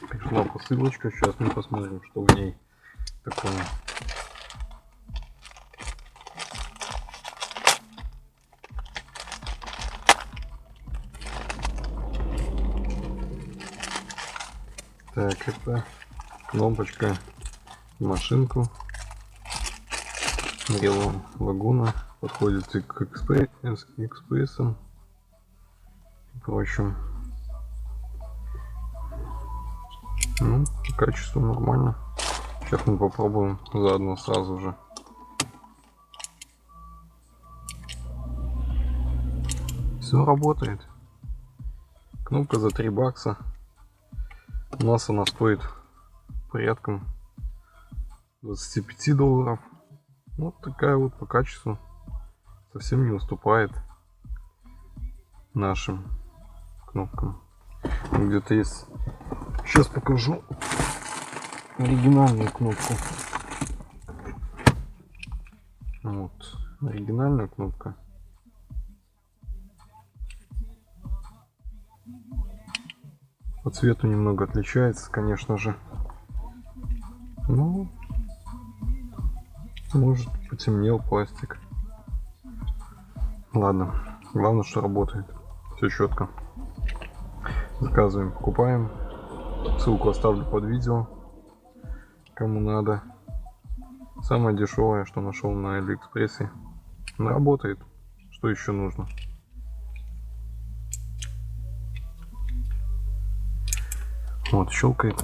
Пришла посылочка, сейчас мы посмотрим, что в ней такое. Так, это кнопочка в машинку. Yellow Laguna подходит и к экспрессам и прочим. Ну, по качеству нормально. Сейчас мы попробуем заодно сразу же. Все работает. Кнопка за 3 бакса. У нас она стоит порядком 25 долларов. Вот такая вот по качеству. Совсем не уступает нашим кнопкам. Где-то есть. Сейчас покажу оригинальную кнопку. Вот. Оригинальная кнопка. По цвету немного отличается, конечно же. Ну, может, потемнел пластик. Ладно. Главное, что работает. Все четко. Заказываем, покупаем. Ссылку оставлю под видео, кому надо. Самое дешевое, что нашел на Алиэкспрессе. Работает. Что еще нужно? Вот, щелкает.